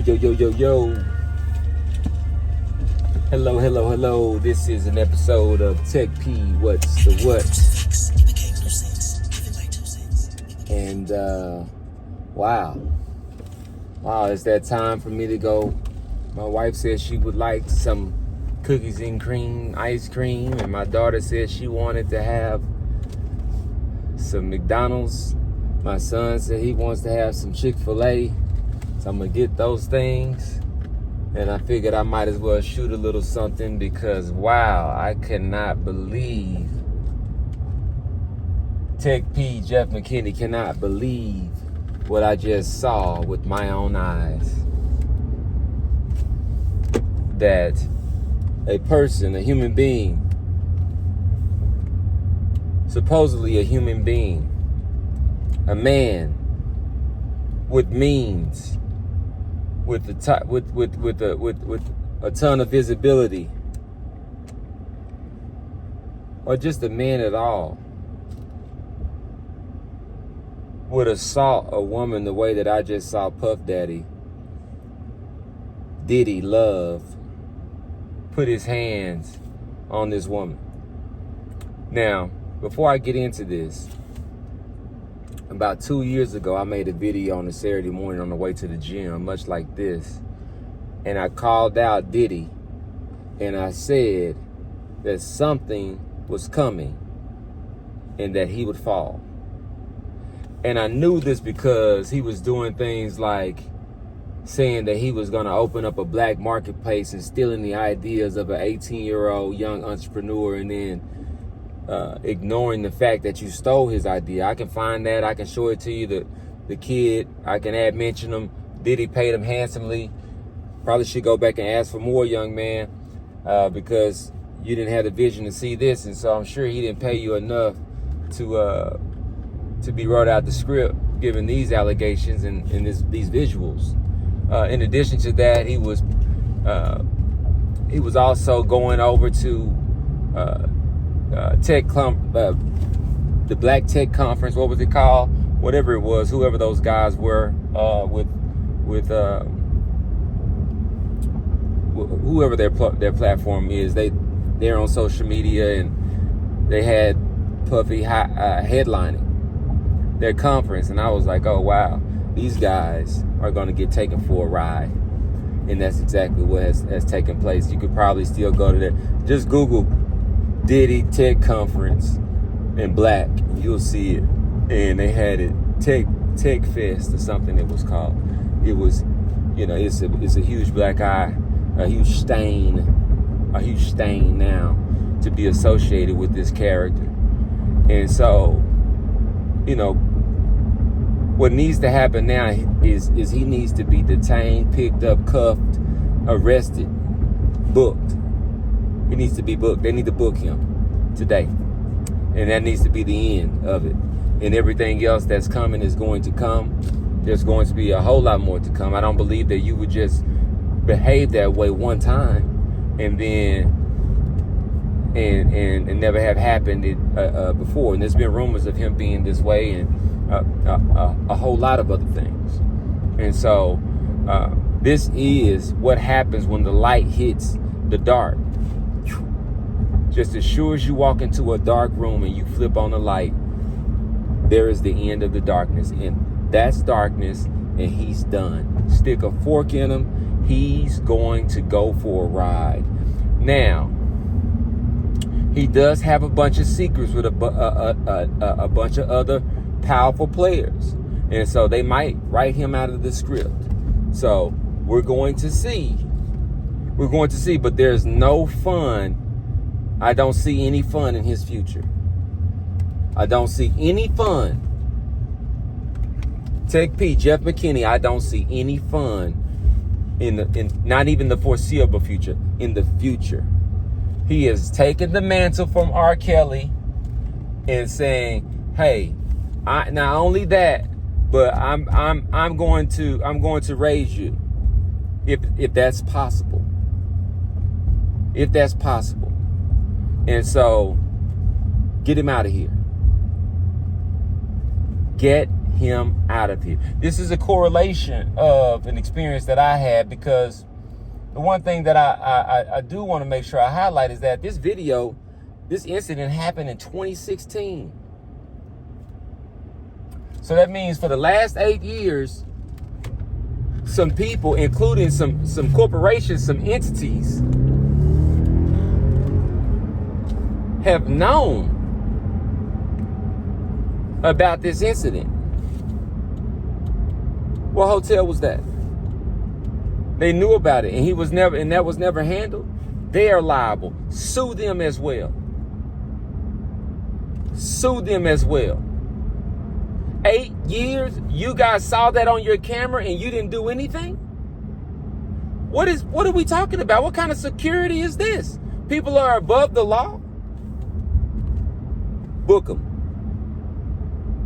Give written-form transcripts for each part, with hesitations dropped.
Yo. Hello. This is an episode of TechP, What's the What? And, wow, it's that time for me to go. My wife said she would like some cookies and cream, ice cream, and my daughter said she wanted to have some McDonald's. My son said he wants to have some Chick-fil-A. So I'm gonna get those things. And I figured I might as well shoot a little something because, wow, I cannot believe TechP Jeff McKinney cannot believe what I just saw with my own eyes. That a person, a human being, supposedly a human being, a man with means, with a ton of visibility, or just a man at all, would assault a woman the way that I just saw Puff Daddy, Diddy, Love, put his hands on this woman. Now, before I get into this, about 2 years ago, I made a video on a Saturday morning on the way to the gym, much like this. And I called out Diddy. And I said that something was coming and that he would fall. And I knew this because he was doing things like saying that he was going to open up a black marketplace and stealing the ideas of an 18-year-old young entrepreneur, and then ignoring the fact that you stole his idea. I can find that. I can show it to you. The kid, I can mention him. Diddy paid him handsomely. Probably should go back and ask for more, young man, because you didn't have the vision to see this, and so I'm sure he didn't pay you enough to be wrote out the script, given these allegations and these visuals. In addition to that, he was also going over to the Black Tech Conference. What was it called? Whatever it was, whoever those guys were, with whoever their platform is. They're on social media, and they had Puffy headlining their conference, and I was like, oh wow, these guys are going to get taken for a ride. And that's exactly what has taken place. You could probably still go to that. Just Google Diddy Tech Conference in black, you'll see it. And they had it Tech Fest or something it was called. It was, it's a huge black eye, a huge stain now to be associated with this character. And so, what needs to happen now is he needs to be detained, picked up, cuffed, arrested, booked. He needs to be booked. They need to book him today. And that needs to be the end of it. And everything else that's coming is going to come. There's going to be a whole lot more to come. I don't believe that you would just behave that way one time and then and never have happened before. And there's been rumors of him being this way and a whole lot of other things. And so this is what happens when the light hits the dark. Just as sure as you walk into a dark room and you flip on the light, there is the end of the darkness. And that's darkness, and he's done. Stick a fork in him, he's going to go for a ride. Now, he does have a bunch of secrets with a bunch of other powerful players. And so they might write him out of the script. So we're going to see. But there's no fun. I don't see any fun in his future. I don't see any fun. TechP, Jeff McKinney, I don't see any fun in not even the foreseeable future, in the future. He has taken the mantle from R. Kelly and saying, hey, not only that, but I'm going to raise you if that's possible. If that's possible. And so get him out of here. Get him out of here. This is a correlation of an experience that I had, because the one thing that I do want to make sure I highlight is that this incident happened in 2016. So that means for the last 8 years, some people, including some corporations, some entities, have known about this incident. What hotel was that? They knew about it, and that was never handled. They are liable. Sue them as well. Sue them as well. 8 years, you guys saw that on your camera and you didn't do anything? What are we talking about? What kind of security is this? People are above the law? Book them.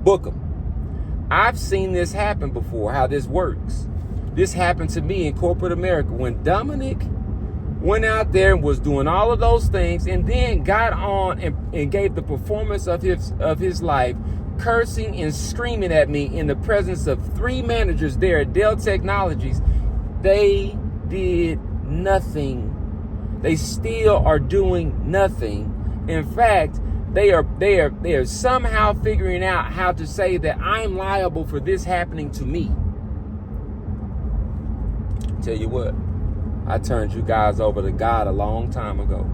Book them. I've seen this happen before, how this works. This happened to me in corporate America when Dominic went out there and was doing all of those things, and then got on and gave the performance of his life, cursing and screaming at me in the presence of 3 managers there at Dell Technologies. They did nothing. They still are doing nothing. In fact, they are somehow figuring out how to say that I'm liable for this happening to me. Tell you what, I turned you guys over to God a long time ago.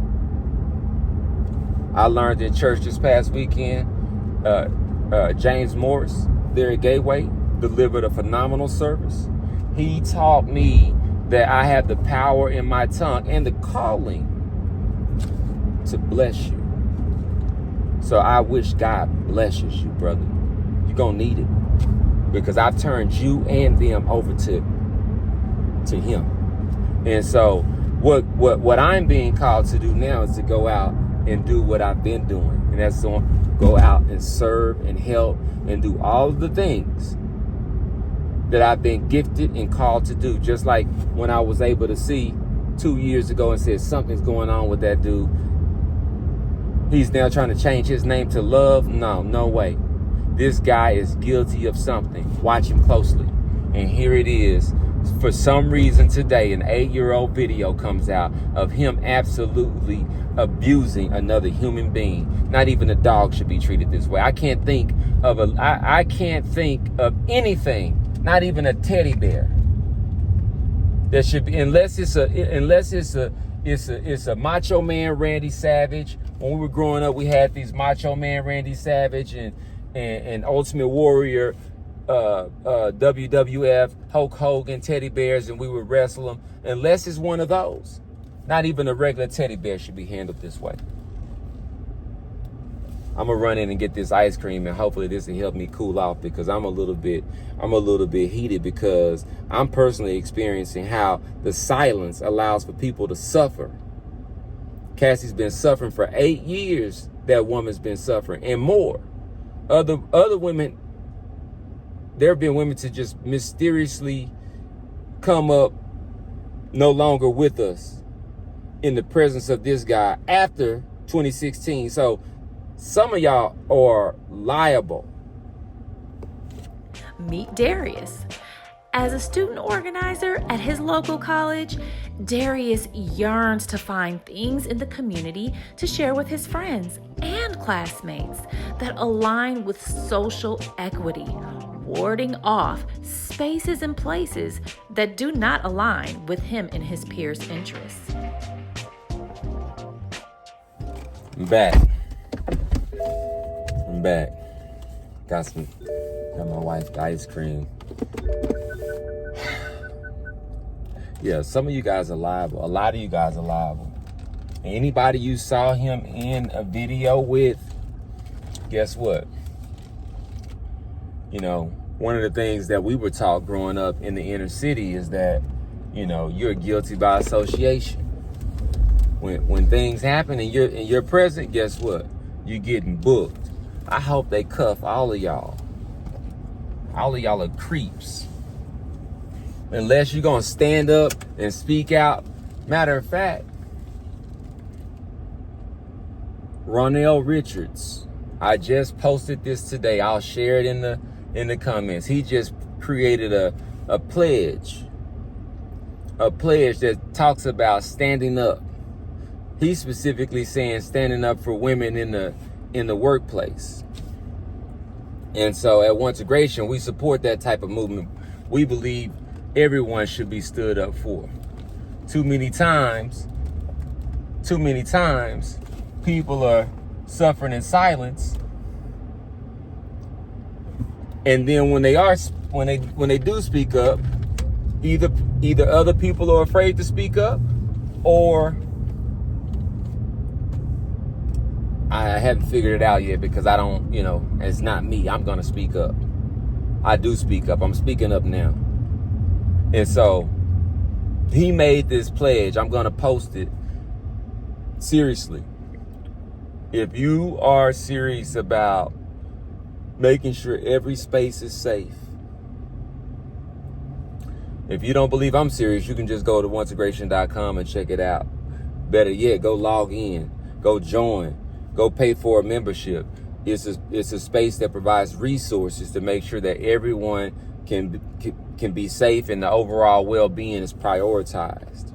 I learned in church this past weekend, James Morris there at Gateway delivered a phenomenal service. He taught me that I have the power in my tongue and the calling to bless you. So I wish God blesses you, brother. You're going to need it, because I've turned you and them over to him. And so what I'm being called to do now is to go out and do what I've been doing. And that's to go out and serve and help and do all of the things that I've been gifted and called to do. Just like when I was able to see 2 years ago and said something's going on with that dude. He's now trying to change his name to Love. No way. This guy is guilty of something. Watch him closely. And here it is. For some reason today, an 8-year-old video comes out of him absolutely abusing another human being. Not even a dog should be treated this way. I can't think of anything, not even a teddy bear, that should be, unless it's a Macho Man Randy Savage. When we were growing up, we had these Macho Man Randy Savage and Ultimate Warrior, WWF, Hulk Hogan teddy bears, and we would wrestle them. Unless it's one of those, not even a regular teddy bear should be handled this way. I'm gonna run in and get this ice cream, and hopefully this will help me cool off, because I'm a little bit heated, because I'm personally experiencing how the silence allows for people to suffer. Cassie's been suffering for 8 years. That woman's been suffering, and more. Other women. There have been women to just mysteriously come up no longer with us in the presence of this guy after 2016. So some of y'all are liable. Meet Darius. As a student organizer at his local college, Darius yearns to find things in the community to share with his friends and classmates that align with social equity, warding off spaces and places that do not align with him and his peers' interests. I'm back. Got my wife ice cream. Yeah, some of you guys are liable. A lot of you guys are liable. Anybody you saw him in a video with, guess what? You know, one of the things that we were taught growing up in the inner city is that, you know, you're guilty by association. When things happen and you're present, guess what? You're getting booked. I hope they cuff all of y'all. All of y'all are creeps. Unless you're going to stand up and speak out. Matter of fact, Ronell Richards, I just posted this today. I'll share it in in the comments. He just created a pledge that talks about standing up. He's specifically saying standing up for women in the workplace. And so at One Integration, we support that type of movement. We believe everyone should be stood up for. Too many times, people are suffering in silence. And then when they do speak up, either other people are afraid to speak up, or I haven't figured it out yet, because I don't, it's not me. I'm going to speak up. I do speak up. I'm speaking up now. And so he made this pledge. I'm going to post it. Seriously. If you are serious about making sure every space is safe, if you don't believe I'm serious, you can just go to oneintegration.com and check it out. Better yet, go log in, go join, go pay for a membership. It's a space that provides resources to make sure that everyone can be safe and the overall well-being is prioritized.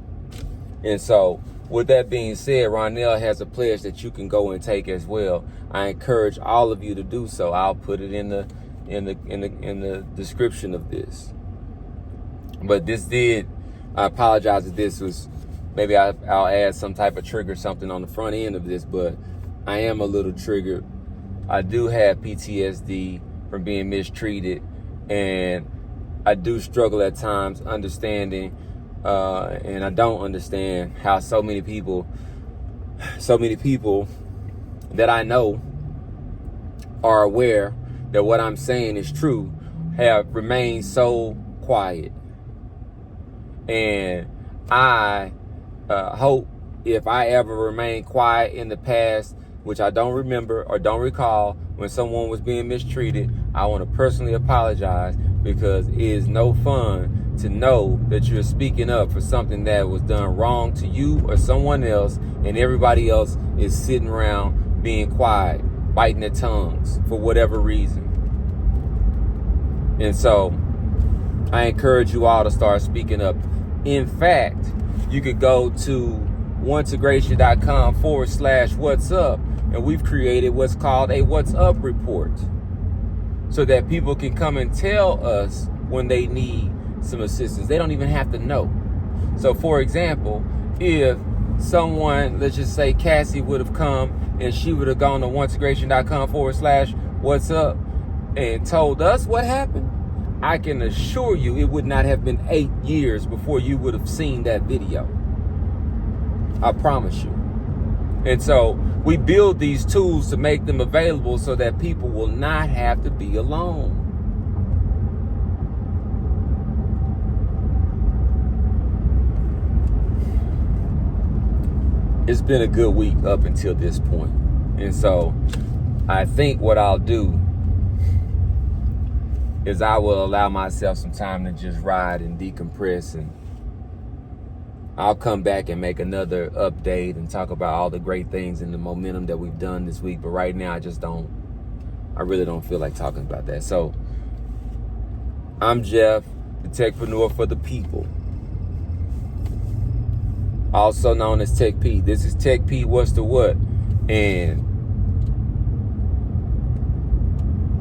And so, with that being said, Ronell has a pledge that you can go and take as well. I encourage all of you to do so. I'll put it in the description of this. But I apologize if this was, maybe I'll add some type of trigger, something on the front end of this, but I am a little triggered. I do have PTSD from being mistreated, and I do struggle at times understanding, and I don't understand how so many people that I know are aware that what I'm saying is true, have remained so quiet. And I hope, if I ever remain quiet in the past, which I don't remember or don't recall, when someone was being mistreated, I want to personally apologize, because it is no fun to know that you're speaking up for something that was done wrong to you or someone else, and everybody else is sitting around being quiet, biting their tongues for whatever reason. And so I encourage you all to start speaking up. In fact, you could go to oneintegration.com/what's up, and we've created what's called a What's Up report, so that people can come and tell us when they need some assistance. They don't even have to know. So for example, if someone, let's just say Cassie, would have come and she would have gone to oneintegration.com/what's up and told us what happened, I can assure you it would not have been 8 years before you would have seen that video. I promise you. And so we build these tools to make them available so that people will not have to be alone. It's been a good week up until this point. And so I think what I'll do is I will allow myself some time to just ride and decompress, and I'll come back and make another update and talk about all the great things and the momentum that we've done this week. But right now, I really don't feel like talking about that. So I'm Jeff, the techpreneur for the people, also known as TechP. This is TechP, What's the What? And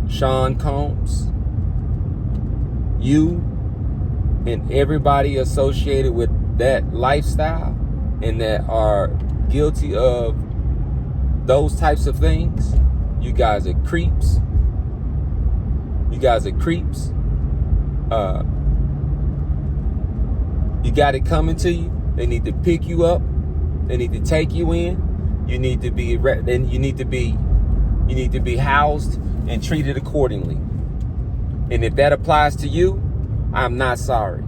Sean Combs, you and everybody associated with that lifestyle and that are guilty of those types of things, you guys are creeps. You guys are creeps. You got it coming to you. They need to pick you up. They need to take you in. You need to be housed and treated accordingly. And if that applies to you, I'm not sorry.